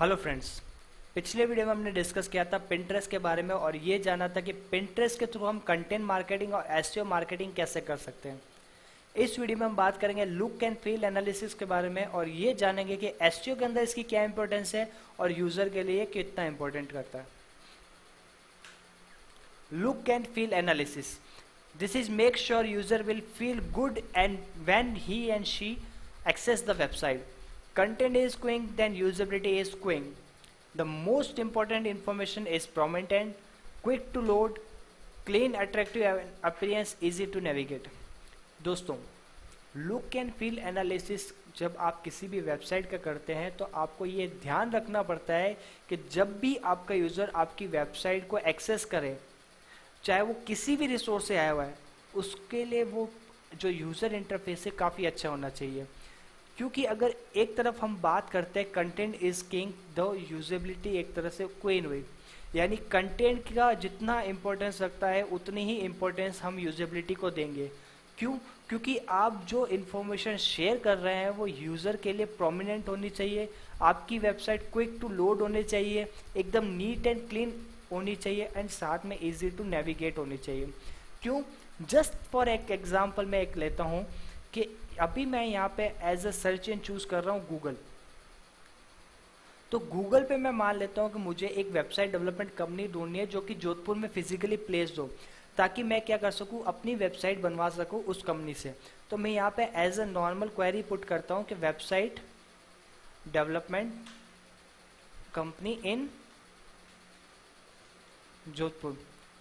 Hello friends. पिछले video में हमने डिस्कस किया था पिंटरेस्ट के बारे में और ये जाना था कि पिंटरेस्ट के थ्रू हम कंटेंट मार्केटिंग और एसईओ मार्केटिंग कैसे कर सकते हैं। इस वीडियो में हम बात करेंगे लुक एंड फील एनालिसिस के बारे में और ये जानेंगे कि एसईओ के अंदर इसकी क्या इंपॉर्टेंस है और यूजर के लिए कितना इंपॉर्टेंट करता है। Look and feel analysis, this is make sure user will feel good and when he and she access the website. Content is quick, then usability is quick. The most important information is prominent, quick to load, clean, attractive appearance, easy to navigate. दोस्तों, look and feel analysis जब आप किसी भी website का करते हैं तो आपको ये ध्यान रखना पड़ता है कि जब भी आपका यूज़र आपकी वेबसाइट को एक्सेस करे, चाहे वो किसी भी रिसोर्स से आया हुआ है, उसके लिए वो जो यूज़र इंटरफेस है काफ़ी अच्छा होना चाहिए। क्योंकि अगर एक तरफ हम बात करते हैं content is king, the usability एक तरह से क्वीन हुई, यानी कंटेंट का जितना इम्पोर्टेंस रखता है उतनी ही इम्पोर्टेंस हम यूजेबिलिटी को देंगे। क्यों? क्योंकि आप जो इन्फॉर्मेशन शेयर कर रहे हैं वो यूज़र के लिए प्रोमिनेंट होनी चाहिए, आपकी वेबसाइट क्विक टू लोड होनी चाहिए, एकदम नीट एंड क्लीन होनी चाहिए एंड साथ में इजी टू नेविगेट होनी चाहिए। क्यों? जस्ट फॉर एक एग्जांपल मैं एक लेता हूँ कि अभी मैं यहाँ पे as a search engine choose कर रहा हूँ गूगल। तो गूगल पे मैं मान लेता हूँ कि मुझे एक वेबसाइट डेवलपमेंट कंपनी ढूंढनी है जो कि जोधपुर में फिजिकली प्लेस्ड हो, ताकि मैं क्या कर सकूँ, अपनी वेबसाइट बनवा सकूँ उस कंपनी से। तो मैं यहाँ पे as a normal query put करता हूँ कि website development company in Jodhpur.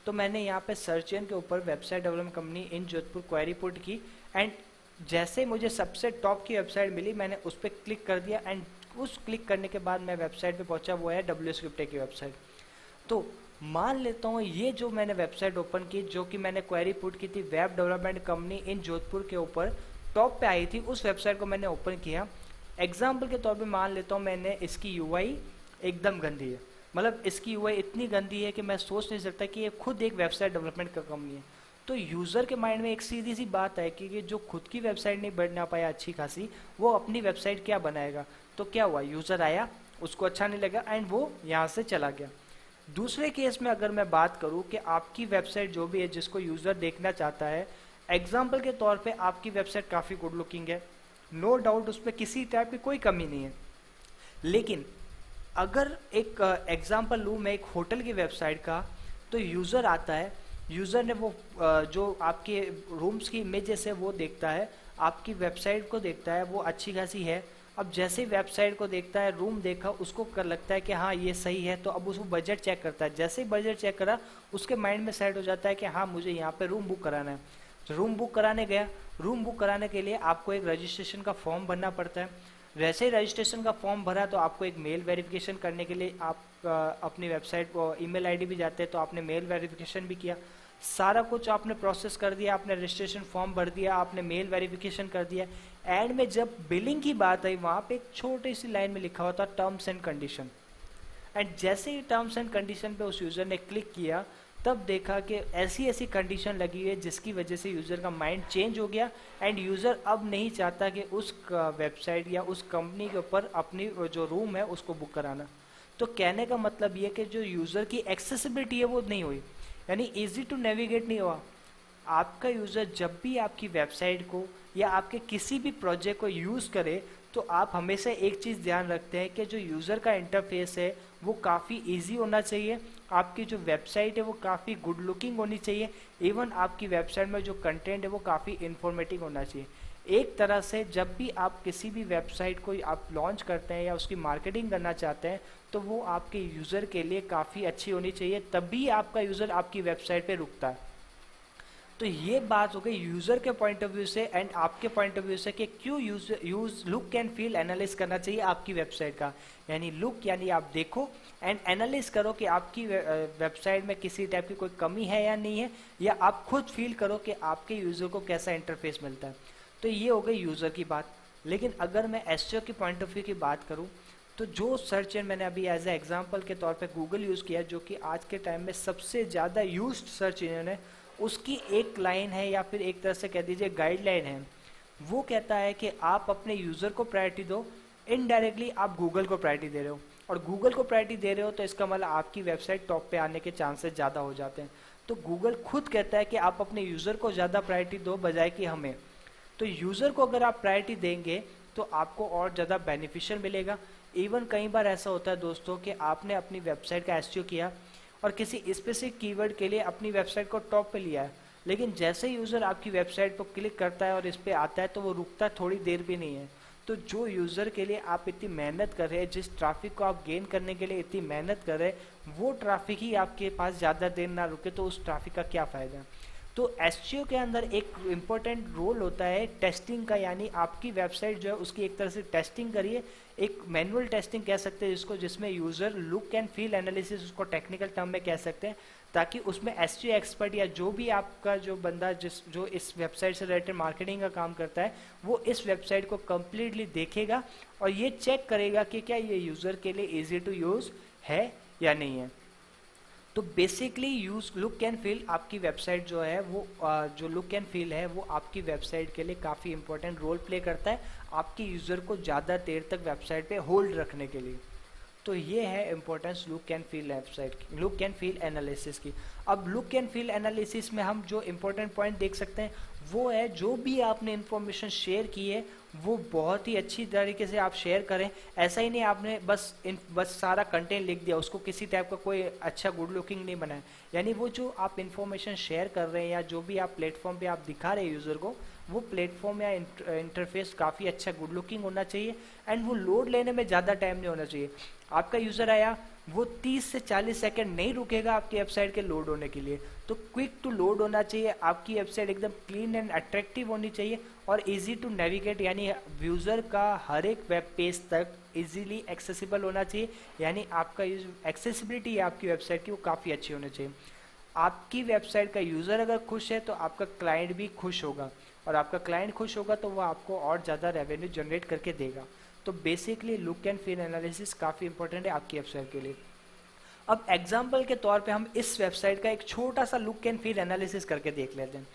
तो मैंने यहाँ पे सर्च इंजन के ऊपर website development company in Jodhpur query put की एंड जैसे मुझे सबसे टॉप की वेबसाइट मिली मैंने उस पर क्लिक कर दिया एंड उस क्लिक करने के बाद मैं वेबसाइट पे पहुंचा, वो है WScript की वेबसाइट। तो मान लेता हूँ ये जो मैंने वेबसाइट ओपन की, जो कि मैंने क्वेरी पुट की थी web development company in Jodhpur के ऊपर, टॉप पे आई थी, उस वेबसाइट को मैंने ओपन किया। एग्जाम्पल के तौर पर मान लेता हूँ मैंने इसकी UI एकदम गंदी है, मतलब इसकी UI इतनी गंदी है कि मैं सोच नहीं सकता कि ये खुद एक वेबसाइट डेवलपमेंट का कंपनी है। तो यूज़र के माइंड में एक सीधी सी बात है कि जो खुद की वेबसाइट नहीं बना पाया अच्छी खासी, वो अपनी वेबसाइट क्या बनाएगा। तो क्या हुआ, यूज़र आया, उसको अच्छा नहीं लगा एंड वो यहाँ से चला गया। दूसरे केस में अगर मैं बात करूँ कि आपकी वेबसाइट जो भी है जिसको यूज़र देखना चाहता है, एग्जाम्पल के तौर पर आपकी वेबसाइट काफ़ी गुड लुकिंग है, नो डाउट उस पर किसी टाइप की कोई कमी नहीं है, लेकिन अगर एक एग्जांपल लूँ मैं एक होटल की वेबसाइट का, तो यूज़र आता है, यूज़र ने वो जो आपके रूम्स की इमेजेस है वो देखता है, आपकी वेबसाइट को देखता है, वो अच्छी खासी है। अब जैसे ही वेबसाइट को देखता है, रूम देखा, उसको कर लगता है कि हाँ ये सही है, तो अब उसको बजट चेक करता है। जैसे ही बजट चेक करा, उसके माइंड में सेट हो जाता है कि हाँ मुझे यहाँ पे रूम बुक कराना है। तो रूम बुक कराने गया, रूम बुक कराने के लिए आपको एक रजिस्ट्रेशन का फॉर्म भरना पड़ता है। वैसे ही रजिस्ट्रेशन का फॉर्म भरा तो आपको एक मेल वेरिफिकेशन करने के लिए आप अपनी वेबसाइट को ईमेल आईडी भी जाते हैं, तो आपने मेल वेरिफिकेशन भी किया, सारा कुछ आपने प्रोसेस कर दिया, आपने रजिस्ट्रेशन फॉर्म भर दिया, आपने मेल वेरिफिकेशन कर दिया। एंड में जब बिलिंग की बात आई, वहाँ पे एक छोटी सी लाइन में लिखा हुआ था टर्म्स एंड कंडीशन, एंड जैसे ही टर्म्स एंड कंडीशन पे उस यूज़र ने क्लिक किया, तब देखा कि ऐसी ऐसी कंडीशन लगी हुई है जिसकी वजह से यूज़र का माइंड चेंज हो गया एंड यूज़र अब नहीं चाहता कि उस वेबसाइट या उस कंपनी के ऊपर अपनी जो रूम है उसको बुक कराना। तो कहने का मतलब ये कि जो यूज़र की एक्सेसिबिलिटी है वो नहीं हुई, यानी इजी टू नेविगेट नहीं हुआ। आपका यूज़र जब भी आपकी वेबसाइट को या आपके किसी भी प्रोजेक्ट को यूज़ करे, तो आप हमेशा एक चीज़ ध्यान रखते हैं कि जो यूज़र का इंटरफेस है वो काफ़ी इजी होना चाहिए, आपकी जो वेबसाइट है वो काफ़ी गुड लुकिंग होनी चाहिए, इवन आपकी वेबसाइट में जो कंटेंट है वो काफ़ी इंफॉर्मेटिव होना चाहिए। एक तरह से जब भी आप किसी भी वेबसाइट को आप लॉन्च करते हैं या उसकी मार्केटिंग करना चाहते हैं, तो वो आपके यूज़र के लिए काफ़ी अच्छी होनी चाहिए, तभी आपका यूज़र आपकी वेबसाइट पे रुकता है। तो ये बात हो गई यूज़र के पॉइंट ऑफ व्यू से एंड आपके पॉइंट ऑफ व्यू से कि क्यों use look and feel analyse करना चाहिए आपकी वेबसाइट का। यानी लुक यानी आप देखो एंड एनालिस करो कि आपकी वेबसाइट में किसी टाइप की कोई कमी है या नहीं है, या आप खुद फील करो कि आपके यूज़र को कैसा इंटरफेस मिलता है। तो ये हो गई यूज़र की बात। लेकिन अगर मैं एसईओ की पॉइंट ऑफ व्यू की बात करूँ, तो जो सर्च इंजन मैंने अभी एज ए एग्जाम्पल के तौर पे गूगल यूज़ किया, जो कि आज के टाइम में सबसे ज़्यादा यूज्ड सर्च इंजन है, उसकी एक लाइन है या फिर एक तरह से कह दीजिए गाइडलाइन है। वो कहता है कि आप अपने यूज़र को प्रायोरिटी दो, इनडायरेक्टली आप गूगल को प्रायोरिटी दे रहे हो। और गूगल को प्रायोरिटी दे रहे हो तो इसका मतलब आपकी वेबसाइट टॉप पे आने के चांसेस ज़्यादा हो जाते हैं। तो गूगल खुद कहता है कि आप अपने यूज़र को ज़्यादा प्रायोरिटी दो बजाय कि हमें। तो यूज़र को अगर आप प्रायोरिटी देंगे तो आपको और ज़्यादा बेनिफिशियल मिलेगा। इवन कई बार ऐसा होता है दोस्तों कि आपने अपनी वेबसाइट का एसईओ किया और किसी स्पेसिफिक कीवर्ड के लिए अपनी वेबसाइट को टॉप पे लिया है, लेकिन जैसे ही यूज़र आपकी वेबसाइट पर क्लिक करता है और इस पर आता है तो वो रुकता थोड़ी देर भी नहीं है। तो जो यूज़र के लिए आप इतनी मेहनत कर रहे हैं, जिस ट्रैफिक को आप गेन करने के लिए इतनी मेहनत कर रहे हैं, वो ट्रैफिक ही आपके पास ज़्यादा देर ना रुके तो उस ट्रैफिक का क्या फ़ायदा। तो एसईओ के अंदर एक इम्पोर्टेंट रोल होता है टेस्टिंग का, यानी आपकी वेबसाइट जो है उसकी एक तरह से टेस्टिंग करिए, एक मैनुअल टेस्टिंग कह सकते हैं जिसको, जिसमें user look and feel analysis उसको टेक्निकल टर्म में कह सकते हैं, ताकि उसमें एसईओ एक्सपर्ट या जो भी आपका जो बंदा जो इस वेबसाइट से रिलेटेड मार्केटिंग का काम करता है वो इस वेबसाइट को कम्प्लीटली देखेगा और ये चेक करेगा कि क्या ये यूज़र के लिए ईजी टू यूज़ है या नहीं है। तो basically use look and feel आपकी वेबसाइट जो है वो जो लुक एंड फील है वो आपकी वेबसाइट के लिए काफ़ी इंपॉर्टेंट रोल प्ले करता है आपकी यूज़र को ज़्यादा देर तक वेबसाइट पे होल्ड रखने के लिए। तो ये है importance look and feel website की, लुक एंड फील एनालिसिस की। अब लुक एंड फील एनालिसिस में हम जो इंपॉर्टेंट पॉइंट देख सकते हैं वो है जो भी आपने इंफॉर्मेशन शेयर की है वो बहुत ही अच्छी तरीके से आप शेयर करें। ऐसा ही नहीं आपने बस सारा कंटेंट लिख दिया, उसको किसी टाइप का कोई अच्छा गुड लुकिंग नहीं बनाया। यानी वो जो आप इंफॉर्मेशन शेयर कर रहे हैं या जो भी आप प्लेटफॉर्म पे आप दिखा रहे हैं यूज़र को, वो प्लेटफॉर्म या इंटरफेस काफ़ी अच्छा गुड लुकिंग होना चाहिए एंड वो लोड लेने में ज़्यादा टाइम नहीं होना चाहिए। आपका यूज़र आया वो 30 से 40 सेकंड नहीं रुकेगा आपकी वेबसाइट के लोड होने के लिए। तो क्विक टू लोड होना चाहिए, आपकी वेबसाइट एकदम क्लीन एंड अट्रैक्टिव होनी चाहिए और इजी टू नेविगेट, यानी यूज़र का हर एक वेब पेज तक इजीली एक्सेसिबल होना चाहिए। यानी आपका एक्सेसिबिलिटी है आपकी वेबसाइट की वो काफ़ी अच्छी होनी चाहिए। आपकी वेबसाइट का यूज़र अगर खुश है तो आपका क्लाइंट भी खुश होगा और आपका क्लाइंट खुश होगा तो वो आपको और ज़्यादा रेवेन्यू जनरेट करके देगा। तो basically look and feel analysis काफ़ी इंपॉर्टेंट है आपकी वेबसाइट के लिए। अब एग्जाम्पल के तौर पे हम इस वेबसाइट का एक छोटा सा लुक एंड फील एनालिसिस करके देख लेते हैं।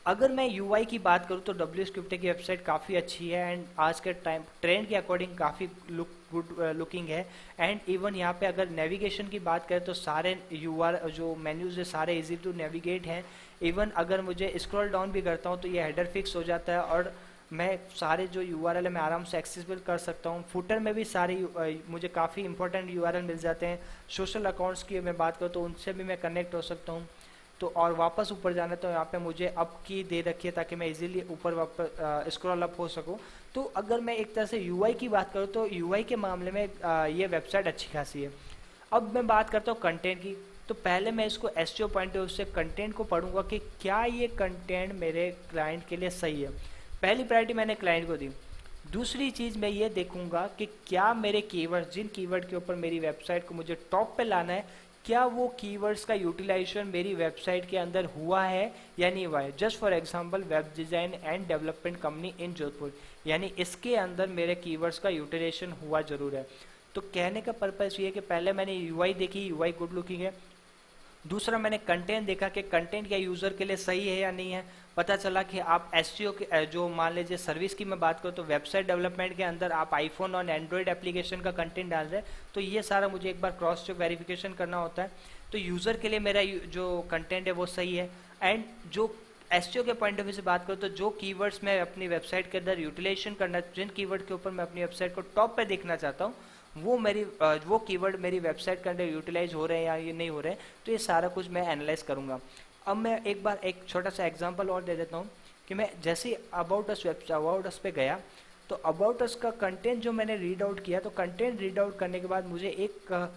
अगर मैं यूआई की बात करूँ तो WScript की वेबसाइट काफ़ी अच्छी है एंड आज के टाइम ट्रेंड के अकॉर्डिंग काफ़ी गुड लुकिंग है। एंड इवन यहाँ पे अगर नेविगेशन की बात करें तो सारे जो मेन्यूज है सारे इजी टू नेविगेट हैं। इवन अगर मुझे स्क्रॉल डाउन भी करता हूँ तो ये हेडर फिक्स हो जाता है और मैं सारे जो URL है मैं आराम से एक्सेसिबल कर सकता हूँ। फुटर में भी सारे मुझे काफ़ी इंपॉर्टेंट URL मिल जाते हैं। सोशल अकाउंट्स की मैं बात करूँ तो उनसे भी मैं कनेक्ट हो सकता हूँ। तो और वापस ऊपर जाना तो यहाँ पे मुझे अप की दे रखी है ताकि मैं इजीली ऊपर वापस स्क्रॉल अप हो सकूँ। तो अगर मैं एक तरह से UI की बात करूँ तो UI के मामले में ये वेबसाइट अच्छी खासी है। अब मैं बात करता हूँ कंटेंट की। तो पहले मैं इसको SEO पॉइंट ऑफ व्यू से कंटेंट को पढ़ूंगा कि क्या ये कंटेंट मेरे क्लाइंट के लिए सही है। पहली प्रायोरिटी मैंने क्लाइंट को दी। दूसरी चीज़ मैं ये देखूंगा कि क्या मेरे कीवर्ड्स, जिन कीवर्ड के ऊपर मेरी वेबसाइट को मुझे टॉप पे लाना है, क्या वो कीवर्ड्स का यूटिलाइजेशन मेरी वेबसाइट के अंदर हुआ है या नहीं हुआ है। Just for example web design and development company in Jodhpur, यानी इसके अंदर मेरे कीवर्ड्स का यूटिलाइजेशन हुआ जरूर है। तो कहने का पर्पज़ ये है कि पहले मैंने UI देखी, UI गुड लुकिंग है। दूसरा मैंने कंटेंट देखा कि कंटेंट क्या यूज़र के लिए सही है या नहीं है। पता चला कि आप SEO के जो मान लीजिए सर्विस की मैं बात करूँ तो वेबसाइट डेवलपमेंट के अंदर आप आईफोन और एंड्रॉयड एप्लीकेशन का कंटेंट डाल रहे हैं, तो ये सारा मुझे एक बार क्रॉस चेक वेरिफिकेशन करना होता है। तो यूज़र के लिए मेरा जो कंटेंट है वो सही है। एंड जो SEO के पॉइंट ऑफ व्यू से बात करूँ तो जो कीवर्ड्स मैं अपनी वेबसाइट के अंदर यूटिलाइजेशन करना, जिन कीवर्ड के ऊपर मैं अपनी वेबसाइट को टॉप पे देखना चाहता हूँ वो कीवर्ड मेरी वेबसाइट के अंदर यूटिलाइज हो रहे हैं या ये नहीं हो रहे हैं, तो ये सारा कुछ मैं एनालाइज करूँगा। अब मैं एक बार एक छोटा सा एग्जांपल और दे देता हूँ कि मैं जैसे अबाउट अस पे गया तो अबाउट अस का कंटेंट जो मैंने रीड आउट किया, तो कंटेंट रीड आउट करने के बाद मुझे एक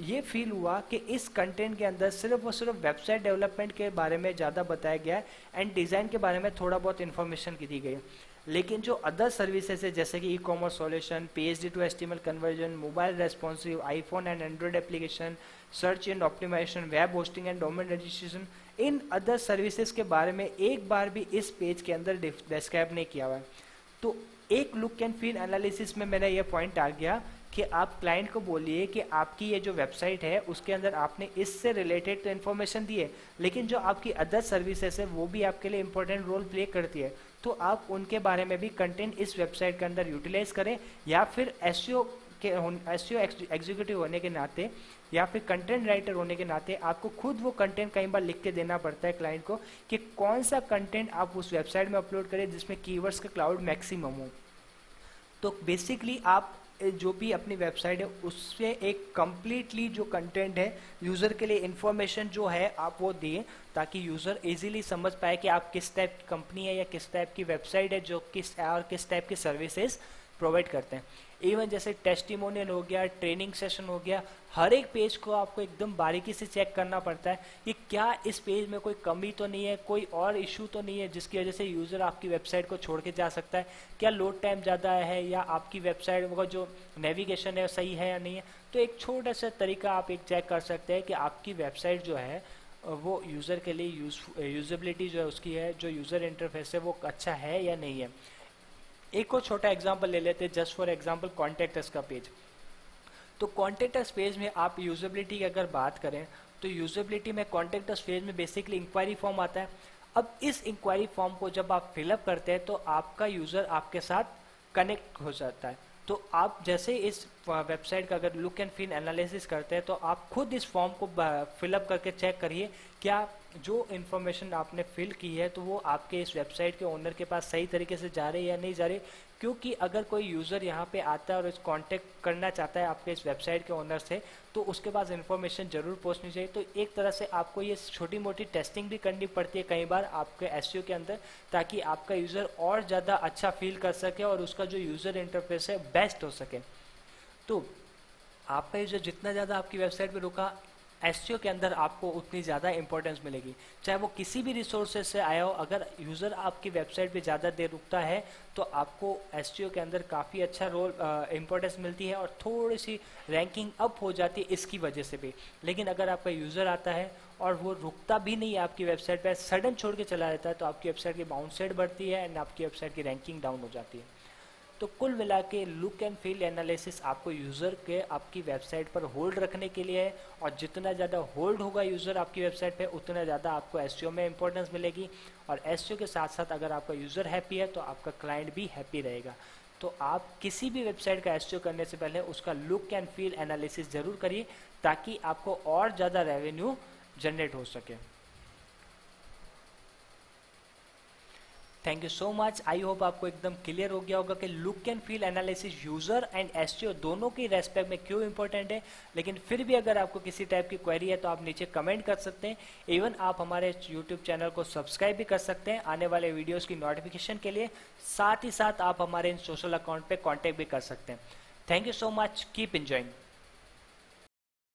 ये फील हुआ कि इस कंटेंट के अंदर सिर्फ और सिर्फ वेबसाइट डेवलपमेंट के बारे में ज़्यादा बताया गया है एंड डिज़ाइन के बारे में थोड़ा बहुत इन्फॉर्मेशन की दी गई है। लेकिन जो अदर सर्विसेज है जैसे कि e-commerce solution, PHP to HTML conversion, mobile responsive, iPhone and Android application, search and optimisation, web hosting and domain registration, in other services के बारे में एक बार भी इस पेज के अंदर डिस्क्राइब नहीं किया हुआ है। तो एक लुक एंड फील एनालिसिस में मेरा ये पॉइंट आ गया कि आप क्लाइंट को बोलिए कि आपकी ये जो वेबसाइट है उसके अंदर आपने इससे रिलेटेड तो इन्फॉर्मेशन दी है, लेकिन जो आपकी अदर सर्विसेज है वो भी आपके लिए इंपॉर्टेंट रोल प्ले करती है, तो आप उनके बारे में भी कंटेंट इस वेबसाइट के अंदर यूटिलाइज करें या फिर SEO के एसईओ एग्जीक्यूटिव होने के नाते या फिर कंटेंट राइटर होने के नाते आपको खुद वो कंटेंट कई बार लिख के देना पड़ता है क्लाइंट को कि कौन सा कंटेंट आप उस वेबसाइट में अपलोड करें जिसमें कीवर्ड्स का क्लाउड मैक्सिमम हो। तो बेसिकली आप जो भी अपनी वेबसाइट है उससे एक कंप्लीटली जो कंटेंट है यूज़र के लिए इंफॉर्मेशन जो है आप वो दिए, ताकि यूज़र इजीली समझ पाए कि आप किस टाइप की कंपनी है या किस टाइप की वेबसाइट है जो किस टाइप की सर्विसेज प्रोवाइड करते हैं। इवन जैसे टेस्टिमोनियल हो गया, ट्रेनिंग सेशन हो गया, हर एक पेज को आपको एकदम बारीकी से चेक करना पड़ता है कि क्या इस पेज में कोई कमी तो नहीं है, कोई और इशू तो नहीं है जिसकी वजह से यूज़र आपकी वेबसाइट को छोड़ के जा सकता है, क्या लोड टाइम ज़्यादा है या आपकी वेबसाइट का जो नेविगेशन है सही है या नहीं है। तो एक छोटा सा तरीका आप एक चेक कर सकते हैं कि आपकी वेबसाइट जो है वो यूज़र के लिए यूजेबिलिटी जो है उसकी है, जो यूज़र इंटरफेस है वो अच्छा है या नहीं है। एक और छोटा एग्जांपल ले लेते हैं, just for example contact us का पेज। तो कॉन्टैक्ट अस पेज में आप यूजेबिलिटी की अगर बात करें तो यूजेबिलिटी में कॉन्टैक्ट अस पेज में बेसिकली इंक्वायरी फॉर्म आता है। अब इस इंक्वायरी फॉर्म को जब आप फिलअप करते हैं तो आपका यूज़र आपके साथ कनेक्ट हो जाता है। तो आप जैसे इस वेबसाइट का अगर लुक एंड फील एनालिसिस करते हैं तो आप खुद इस फॉर्म को फिलअप करके चेक करिए क्या जो इन्फॉर्मेशन आपने फिल की है तो वो आपके इस वेबसाइट के ओनर के पास सही तरीके से जा रही है या नहीं जा रही। क्योंकि अगर कोई यूज़र यहाँ पे आता है और इस कांटेक्ट करना चाहता है आपके इस वेबसाइट के ओनर से तो उसके पास इन्फॉर्मेशन जरूर पहुँचनी चाहिए। तो एक तरह से आपको ये छोटी मोटी टेस्टिंग भी करनी पड़ती है कई बार आपके एसईओ के अंदर, ताकि आपका यूज़र और ज़्यादा अच्छा फील कर सके और उसका जो यूज़र इंटरफेस है बेस्ट हो सके। तो आपका यूज़र जितना ज़्यादा आपकी वेबसाइट पे रुका, एसईओ के अंदर आपको उतनी ज़्यादा इंपॉर्टेंस मिलेगी, चाहे वो किसी भी रिसोर्सेज से आया हो। अगर यूज़र आपकी वेबसाइट पे ज़्यादा देर रुकता है तो आपको एसईओ के अंदर काफ़ी अच्छा रोल इंपॉर्टेंस मिलती है और थोड़ी सी रैंकिंग अप हो जाती है इसकी वजह से भी। लेकिन अगर आपका यूज़र आता है और वो रुकता भी नहीं है आपकी वेबसाइट पर, सडन छोड़ के चला जाता है, तो आपकी वेबसाइट की बाउंस रेट बढ़ती है एंड आपकी वेबसाइट की रैंकिंग डाउन हो जाती है। तो कुल मिला के लुक एंड फील एनालिसिस आपको यूज़र के आपकी वेबसाइट पर होल्ड रखने के लिए है, और जितना ज़्यादा होल्ड होगा यूज़र आपकी वेबसाइट पे उतना ज़्यादा आपको एसईओ में इंपॉर्टेंस मिलेगी। और एसईओ के साथ साथ अगर आपका यूज़र हैप्पी है तो आपका क्लाइंट भी हैप्पी रहेगा। तो आप किसी भी वेबसाइट का एसईओ करने से पहले उसका लुक एंड फील एनालिसिस ज़रूर करिए ताकि आपको और ज़्यादा रेवेन्यू जनरेट हो सके। Thank you so much. I hope आपको एकदम क्लियर हो गया होगा कि look and feel analysis user and SEO दोनों की रेस्पेक्ट में क्यों इंपॉर्टेंट है। लेकिन फिर भी अगर आपको किसी टाइप की क्वेरी है तो आप नीचे कमेंट कर सकते हैं। इवन आप हमारे यूट्यूब चैनल को सब्सक्राइब भी कर सकते हैं आने वाले वीडियोज़ की नोटिफिकेशन के लिए। साथ ही साथ आप हमारे इन सोशल अकाउंट पर कॉन्टैक्ट भी कर सकते हैं। Thank you so much, keep enjoying.